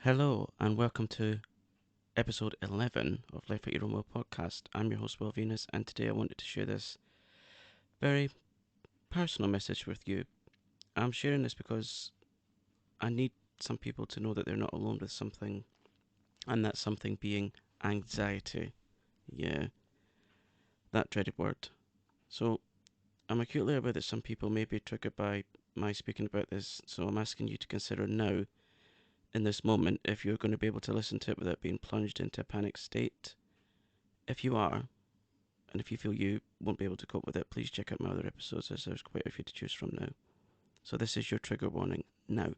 Hello and welcome to episode 11 of Life at Your Own Will podcast. I'm your host Will Venus, and today I wanted to share this very personal message with you. I'm sharing this because I need some people to know that they're not alone with something, and that something being anxiety. Yeah, that dreaded word. So I'm acutely aware that some people may be triggered by my speaking about this, so I'm asking you to consider now, in this moment, if you're going to be able to listen to it without being plunged into a panic state. If you are, and if you feel you won't be able to cope with it, please check out my other episodes, as there's quite a few to choose from now. So this is your trigger warning now.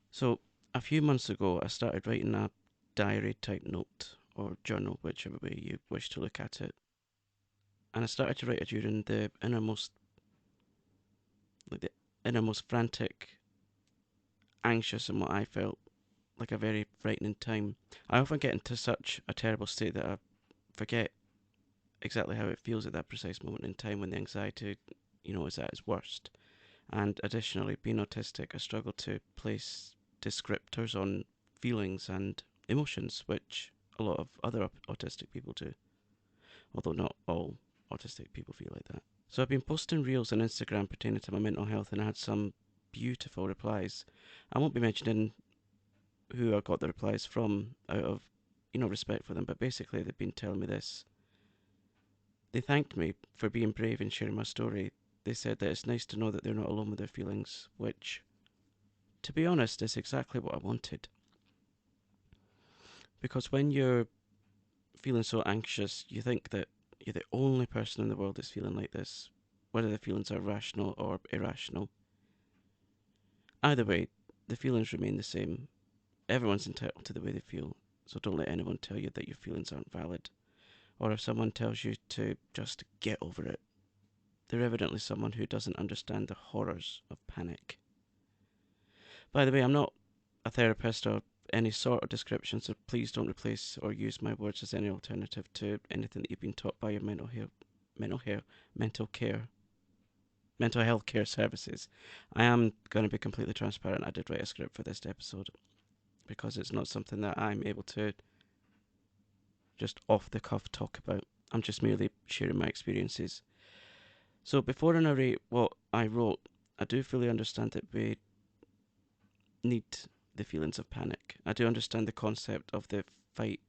So a few months ago, I started writing a diary type note or journal, whichever way you wish to look at it. And I started to write it during the innermost frantic, anxious, and what I felt like a very frightening time. I often get into such a terrible state that I forget exactly how it feels at that precise moment in time when the anxiety, is at its worst. And additionally, being autistic, I struggle to place descriptors on feelings and emotions, which a lot of other autistic people do, although not all autistic people feel like that. So I've been posting reels on Instagram pertaining to my mental health, and I had some beautiful replies. I won't be mentioning who I got the replies from out of, respect for them, but basically they've been telling me this. They thanked me for being brave and sharing my story. They said that it's nice to know that they're not alone with their feelings, which, to be honest, is exactly what I wanted. Because when you're feeling so anxious, you think that you're the only person in the world that's feeling like this, whether the feelings are rational or irrational. Either way, the feelings remain the same. Everyone's entitled to the way they feel, so don't let anyone tell you that your feelings aren't valid. Or if someone tells you to just get over it, they're evidently someone who doesn't understand the horrors of panic. By the way, I'm not a therapist or any sort of description, so please don't replace or use my words as any alternative to anything that you've been taught by your mental care, mental health care services. I am going to be completely transparent. I did write a script for this episode because it's not something that I'm able to just off the cuff talk about. I'm just merely sharing my experiences. So before I narrate what I wrote, I do fully understand that we need the feelings of panic. I do understand the concept of the fight,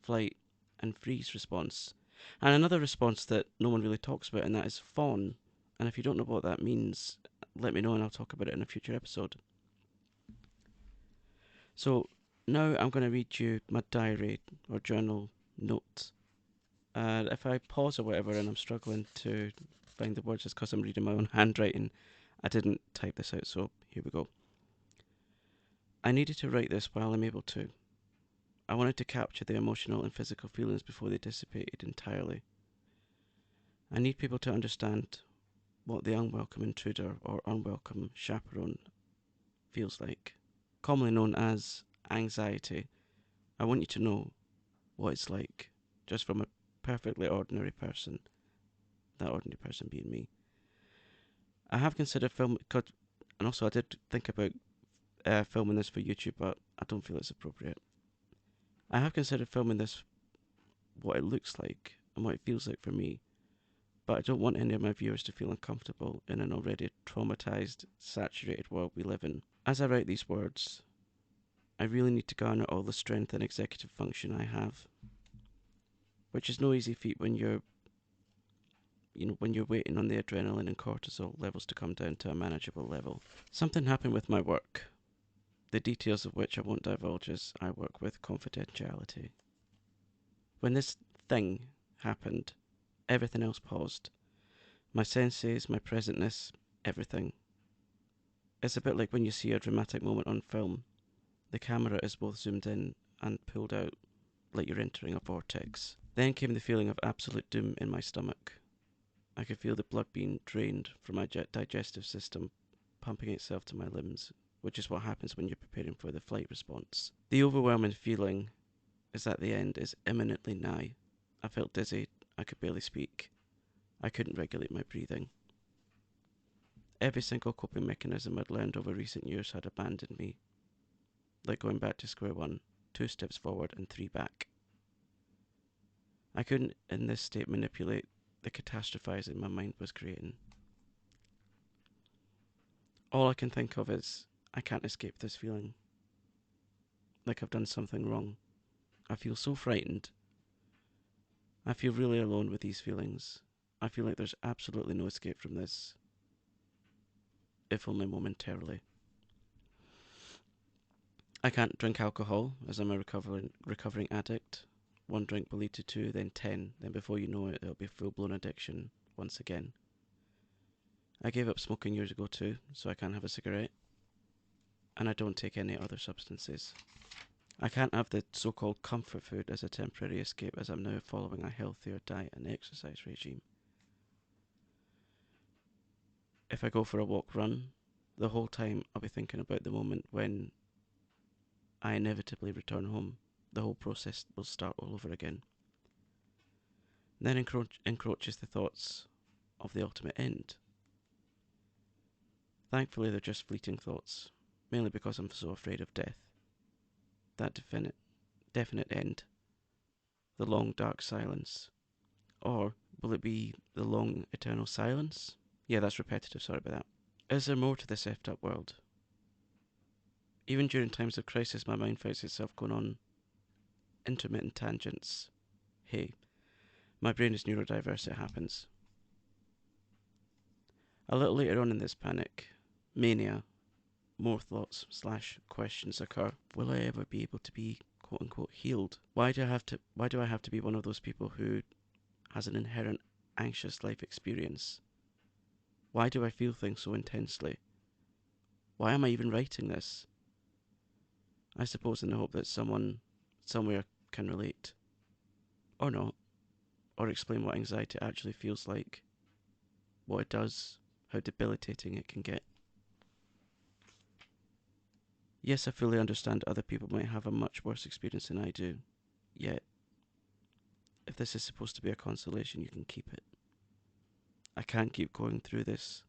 flight, and freeze response. And another response that no one really talks about, and that is fawn. And if you don't know what that means, let me know and I'll talk about it in a future episode. So now I'm going to read you my diary or journal note. If I pause or whatever and I'm struggling to find the words, it's because I'm reading my own handwriting. I didn't type this out, so here we go. I needed to write this while I'm able to. I wanted to capture the emotional and physical feelings before they dissipated entirely. I need people to understand what the unwelcome intruder or unwelcome chaperone feels like, commonly known as anxiety. I want you to know what it's like, just from a perfectly ordinary person, that ordinary person being me. I have considered film, and also I did think about filming this for YouTube, but I don't feel it's appropriate. I have considered filming this, what it looks like and what it feels like for me, but I don't want any of my viewers to feel uncomfortable in an already traumatized, saturated world we live in. As I write these words, I really need to garner all the strength and executive function I have, which is no easy feat when you're waiting on the adrenaline and cortisol levels to come down to a manageable level. Something happened with my work, the details of which I won't divulge as I work with confidentiality. When this thing happened, everything else paused. My senses, my presentness, everything. It's a bit like when you see a dramatic moment on film. The camera is both zoomed in and pulled out, like you're entering a vortex. Then came the feeling of absolute doom in my stomach. I could feel the blood being drained from my digestive system, pumping itself to my limbs, which is what happens when you're preparing for the flight response. The overwhelming feeling is that the end is imminently nigh. I felt dizzy. I could barely speak. I couldn't regulate my breathing. Every single coping mechanism I'd learned over recent years had abandoned me. like going back to square one, 2 steps forward and 3 back. I couldn't, in this state, manipulate the catastrophizing my mind was creating. All I can think of is, I can't escape this feeling. Like I've done something wrong. I feel so frightened. I feel really alone with these feelings. I feel like there's absolutely no escape from this, if only momentarily. I can't drink alcohol, as I'm a recovering addict. One drink will lead to 2, then 10, then before you know it, it'll be full-blown addiction once again. I gave up smoking years ago too, so I can't have a cigarette. And I don't take any other substances. I can't have the so-called comfort food as a temporary escape, as I'm now following a healthier diet and exercise regime. If I go for a walk run, the whole time I'll be thinking about the moment when I inevitably return home. The whole process will start all over again. Then encroaches the thoughts of the ultimate end. Thankfully, they're just fleeting thoughts, mainly because I'm so afraid of death. That definite end. The long dark silence. Or will it be the long eternal silence? Yeah, that's repetitive, sorry about that. Is there more to this effed up world? Even during times of crisis, my mind finds itself going on intermittent tangents. Hey, my brain is neurodiverse, it happens. A little later on in this mania, more thoughts / questions occur. Will I ever be able to be quote unquote healed? Why do I have to be one of those people who has an inherent anxious life experience? Why do I feel things so intensely? Why am I even writing this? I suppose in the hope that someone somewhere can relate. Or not. Or explain what anxiety actually feels like. What it does. How debilitating it can get. Yes, I fully understand other people might have a much worse experience than I do. Yet, if this is supposed to be a consolation, you can keep it. I can't keep going through this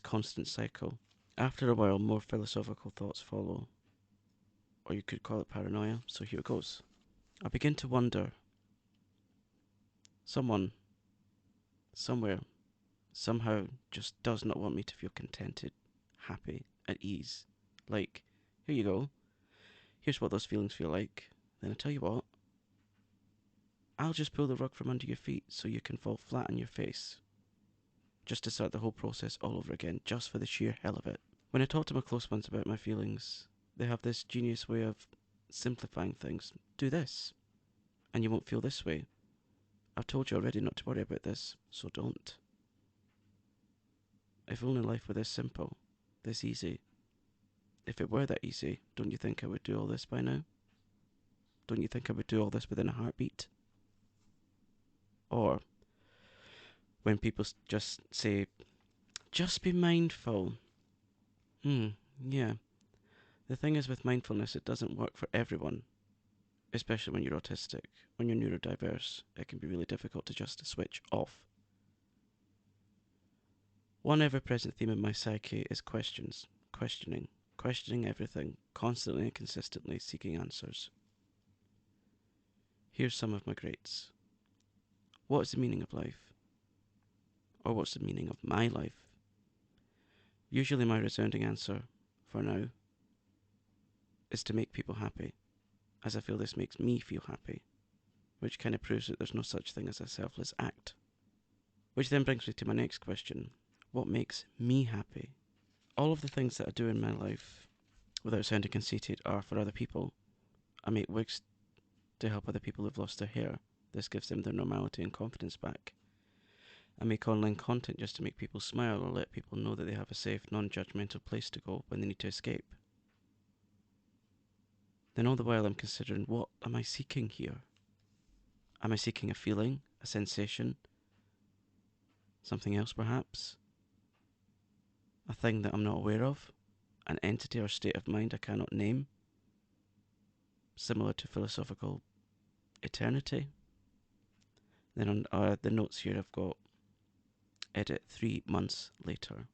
constant cycle. After a while, more philosophical thoughts follow. Or you could call it paranoia, so here it goes. I begin to wonder. Someone, somewhere, somehow just does not want me to feel contented, happy, at ease. Like, here you go. Here's what those feelings feel like. Then I tell you what, I'll just pull the rug from under your feet so you can fall flat on your face. Just to start the whole process all over again, just for the sheer hell of it. When I talk to my close ones about my feelings, they have this genius way of simplifying things. Do this, and you won't feel this way. I've told you already not to worry about this, so don't. If only life were this simple, this easy. If it were that easy, don't you think I would do all this by now? Don't you think I would do all this within a heartbeat? Or, when people just say, just be mindful. Yeah. The thing is with mindfulness, it doesn't work for everyone. Especially when you're autistic. When you're neurodiverse, it can be really difficult to just switch off. One ever-present theme in my psyche is questioning everything, constantly and consistently seeking answers. Here's some of my greats. What is the meaning of life? Or what's the meaning of my life? Usually my resounding answer, for now, is to make people happy, as I feel this makes me feel happy, which kind of proves that there's no such thing as a selfless act. Which then brings me to my next question. What makes me happy? All of the things that I do in my life, without sounding conceited, are for other people. I make wigs to help other people who've lost their hair. This gives them their normality and confidence back. I make online content just to make people smile or let people know that they have a safe, non-judgmental place to go when they need to escape. Then all the while I'm considering, what am I seeking here? Am I seeking a feeling, a sensation, something else perhaps? A thing that I'm not aware of? An entity or state of mind I cannot name? Similar to philosophical eternity? Then on the notes here I've got edit 3 months later.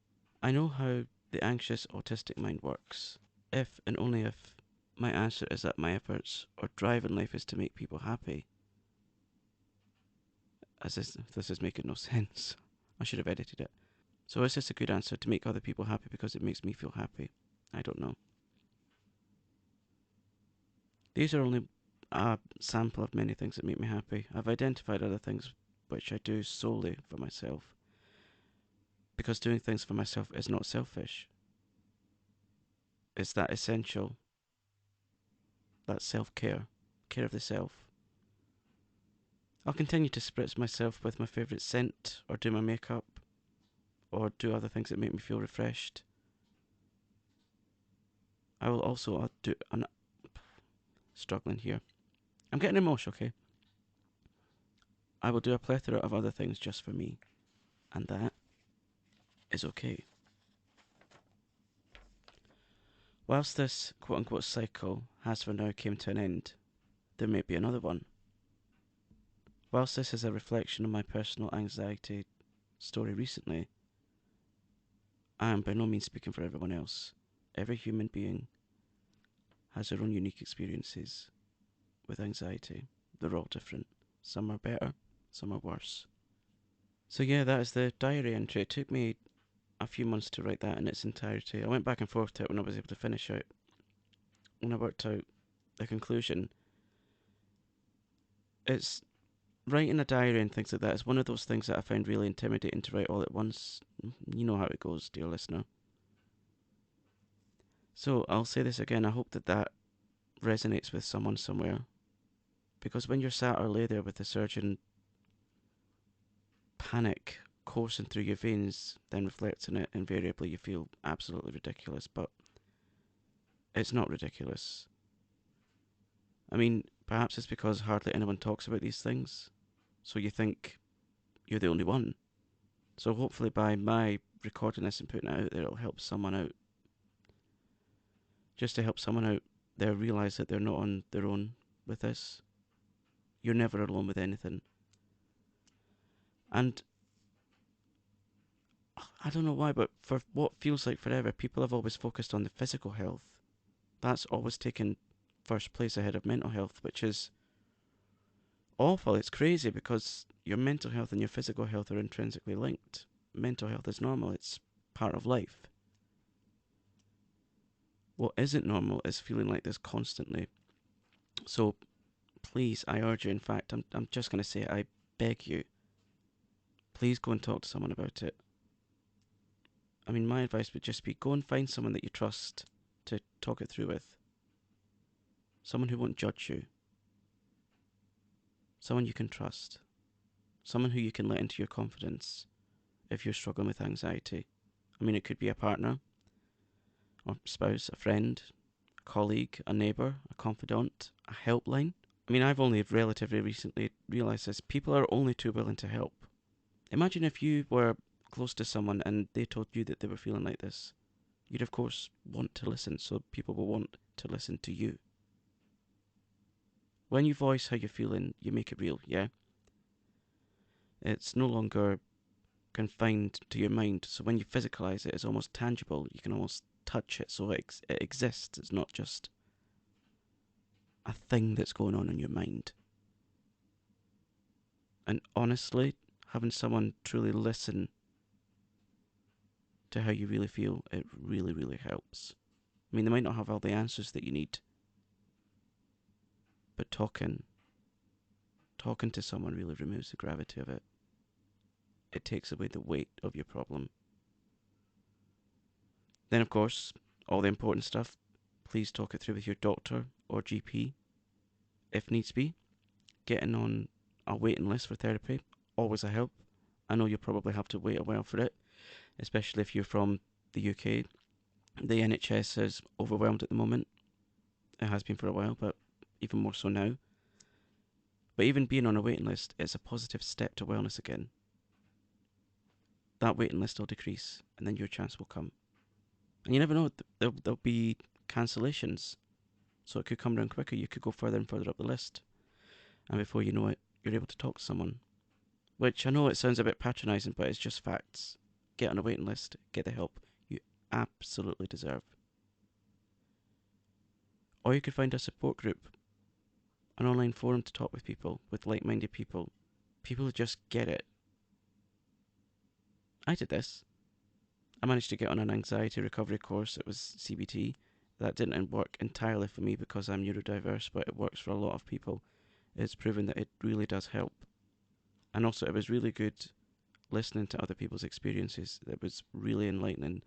I know how the anxious autistic mind works. If and only if my answer is that my efforts or drive in life is to make people happy. This is making no sense. I should have edited it. So is this a good answer, to make other people happy because it makes me feel happy? I don't know. These are only a sample of many things that make me happy. I've identified other things which I do solely for myself, because doing things for myself is not selfish. It's that essential, that self-care, care of the self. I'll continue to spritz myself with my favourite scent, or do my makeup, or do other things that make me feel refreshed. I will also do struggling here. I'm getting emotional, okay? I will do a plethora of other things just for me, and that is okay. Whilst this quote-unquote cycle has for now came to an end, there may be another one. Whilst this is a reflection of my personal anxiety story recently, I am by no means speaking for everyone else. Every human being has their own unique experiences with anxiety. They're all different. Some are better, some are worse. So yeah, that is the diary entry. It took me a few months to write that in its entirety. I went back and forth to it when I was able to finish it. When I worked out the conclusion, it's writing a diary and things like that is one of those things that I find really intimidating to write all at once. You know how it goes, dear listener. So I'll say this again. I hope that that resonates with someone somewhere. Because when you're sat or lay there with the surgeon panic coursing through your veins, then reflects on it, invariably you feel absolutely ridiculous. But it's not ridiculous. I mean, perhaps it's because hardly anyone talks about these things, so you think you're the only one. So hopefully by my recording this and putting it out there, it'll help someone out. Just to help someone out there realise that they're not on their own with this. You're never alone with anything. And I don't know why, but for what feels like forever, people have always focused on the physical health. That's always taken first place ahead of mental health, which is awful. It's crazy because your mental health and your physical health are intrinsically linked. Mental health is normal, it's part of life. What isn't normal is feeling like this constantly. So please, I urge you, in fact, I'm just going to say it, I beg you, please go and talk to someone about it. I mean, my advice would just be go and find someone that you trust to talk it through with. Someone who won't judge you. Someone you can trust. Someone who you can let into your confidence if you're struggling with anxiety. I mean, it could be a partner, or spouse, a friend, a colleague, a neighbour, a confidant, a helpline. I mean, I've only relatively recently realised this. People are only too willing to help. Imagine if you were close to someone and they told you that they were feeling like this. You'd of course want to listen, so people will want to listen to you. When you voice how you're feeling, you make it real, yeah? It's no longer confined to your mind, so when you physicalise it, it's almost tangible. You can almost touch it, so it exists. It's not just a thing that's going on in your mind. And honestly, having someone truly listen to how you really feel, it really, really helps. I mean, they might not have all the answers that you need, but talking to someone really removes the gravity of it. It takes away the weight of your problem. Then, of course, all the important stuff, please talk it through with your doctor or GP, if needs be. Getting on a waiting list for therapy, always a help. I know you'll probably have to wait a while for it, especially if you're from the UK. The NHS is overwhelmed at the moment. It has been for a while, but even more so now. But even being on a waiting list is a positive step to wellness again. That waiting list will decrease, and then your chance will come. And you never know, there'll be cancellations. So it could come down quicker. You could go further and further up the list. And before you know it, you're able to talk to someone. Which I know it sounds a bit patronising, but it's just facts. Get on a waiting list, get the help you absolutely deserve. Or you could find a support group, an online forum to talk with people, with like-minded people. People who just get it. I did this. I managed to get on an anxiety recovery course. It was CBT. That didn't work entirely for me because I'm neurodiverse, but it works for a lot of people. It's proven that it really does help. And also, it was really good listening to other people's experiences. It was really enlightening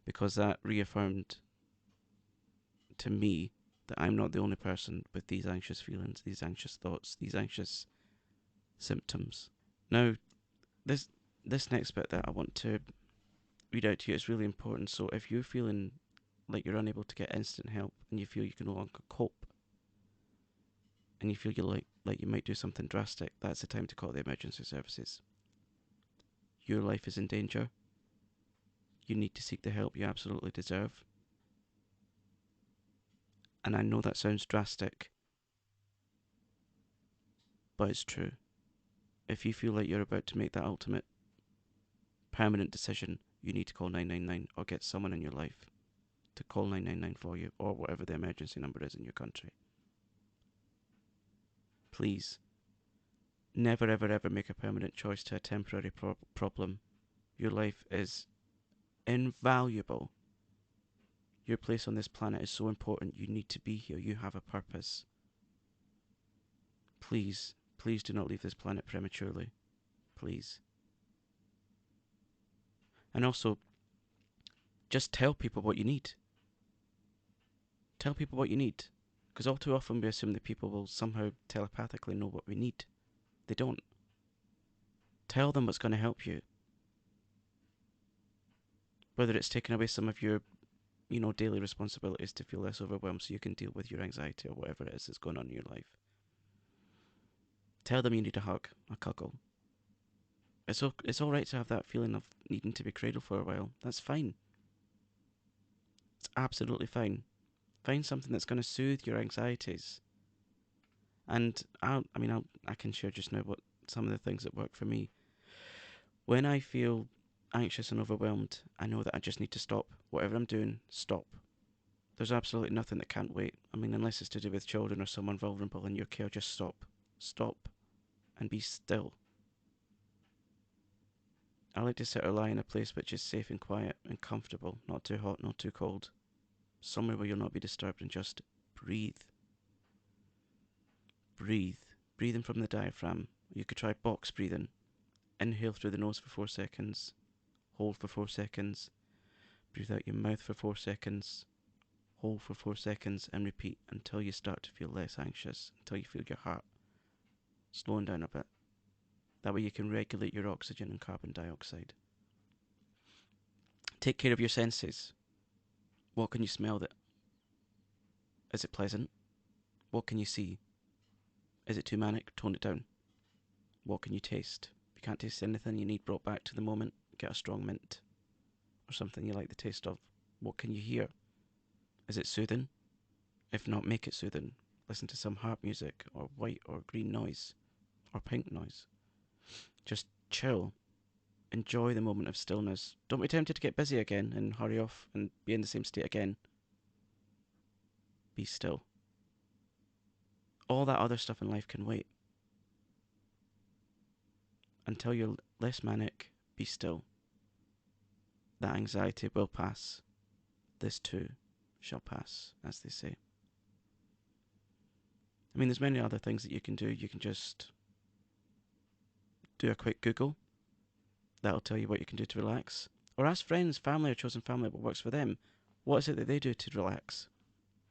because that reaffirmed to me that I'm not the only person with these anxious feelings, these anxious thoughts, these anxious symptoms. Now, this this next bit that I want to read out to you is really important. So if you're feeling like you're unable to get instant help and you feel you can no longer cope and you feel like you might do something drastic, that's the time to call the emergency services. Your life is in danger. You need to seek the help you absolutely deserve. And I know that sounds drastic, but it's true. If you feel like you're about to make that ultimate permanent decision, you need to call 999 or get someone in your life to call 999 for you, or whatever the emergency number is in your country. Please, never ever ever make a permanent choice to a temporary problem. Your life is invaluable. Your place on this planet is so important. You need to be here. You have a purpose. Please, please do not leave this planet prematurely. Please. And also, just tell people what you need. Tell people what you need. Because all too often we assume that people will somehow telepathically know what we need. They don't. Tell them what's going to help you. Whether it's taking away some of your, daily responsibilities to feel less overwhelmed so you can deal with your anxiety or whatever it is that's going on in your life. Tell them you need a hug, a cuddle. It's alright to have that feeling of needing to be cradled for a while. That's fine. It's absolutely fine. Find something that's going to soothe your anxieties. And I can share just now what some of the things that work for me. When I feel anxious and overwhelmed, I know that I just need to stop. Whatever I'm doing, stop. There's absolutely nothing that can't wait. Unless it's to do with children or someone vulnerable in your care, just stop. Stop and be still. I like to sit or lie in a place which is safe and quiet and comfortable, not too hot, not too cold. Somewhere where you'll not be disturbed, and just breathe. Breathe. Breathing from the diaphragm. You could try box breathing. Inhale through the nose for 4 seconds. Hold for 4 seconds. Breathe out your mouth for 4 seconds. Hold for 4 seconds and repeat until you start to feel less anxious, until you feel your heart slowing down a bit. That way you can regulate your oxygen and carbon dioxide. Take care of your senses. What can you smell? Is it pleasant? What can you see? Is it too manic? Tone it down. What can you taste? If you can't taste anything you need brought back to the moment, get a strong mint or something you like the taste of. What can you hear? Is it soothing? If not, make it soothing. Listen to some harp music or white or green noise or pink noise. Just chill. Enjoy the moment of stillness. Don't be tempted to get busy again and hurry off and be in the same state again. Be still. All that other stuff in life can wait. Until you're less manic, be still. That anxiety will pass. This too shall pass, as they say. There's many other things that you can do. You can just do a quick Google. That'll tell you what you can do to relax. Or ask friends, family, or chosen family what works for them. What is it that they do to relax?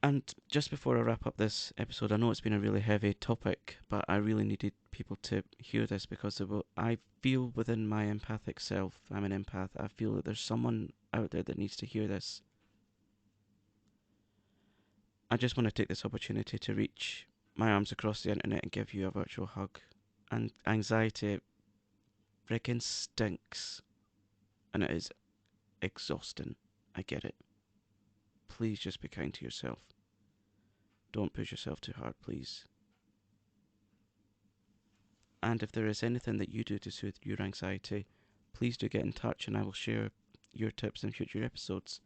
And just before I wrap up this episode, I know it's been a really heavy topic, but I really needed people to hear this because I feel within my empathic self, I'm an empath, I feel that there's someone out there that needs to hear this. I just want to take this opportunity to reach my arms across the internet and give you a virtual hug. And anxiety freaking stinks. And it is exhausting. I get it. Please just be kind to yourself. Don't push yourself too hard, please. And if there is anything that you do to soothe your anxiety, please do get in touch and I will share your tips in future episodes.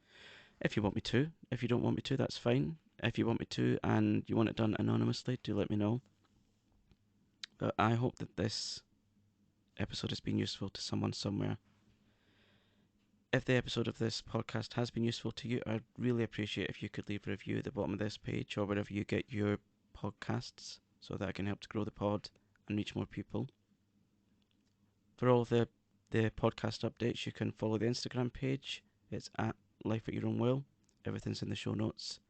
If you want me to. If you don't want me to, that's fine. If you want me to and you want it done anonymously, do let me know. But I hope that this episode has been useful to someone somewhere. If the episode of this podcast has been useful to you, I'd really appreciate if you could leave a review at the bottom of this page or wherever you get your podcasts, so that I can help to grow the pod and reach more people. For all the podcast updates, you can follow the Instagram page. It's at Life at Your Own Will. Everything's in the show notes.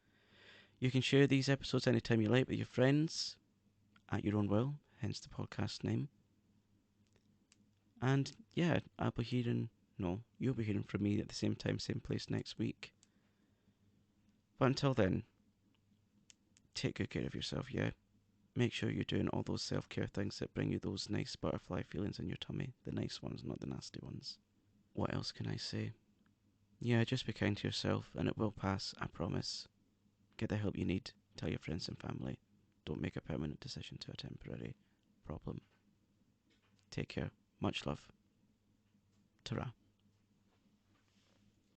You can share these episodes anytime you like with your friends, at your own will, hence the podcast name. And yeah, you'll be hearing from me at the same time, same place next week. But until then, take good care of yourself, yeah? Make sure you're doing all those self-care things that bring you those nice butterfly feelings in your tummy. The nice ones, not the nasty ones. What else can I say? Yeah, just be kind to yourself and it will pass, I promise. Get the help you need. Tell your friends and family. Don't make a permanent decision to a temporary problem. Take care. Much love. Ta-ra.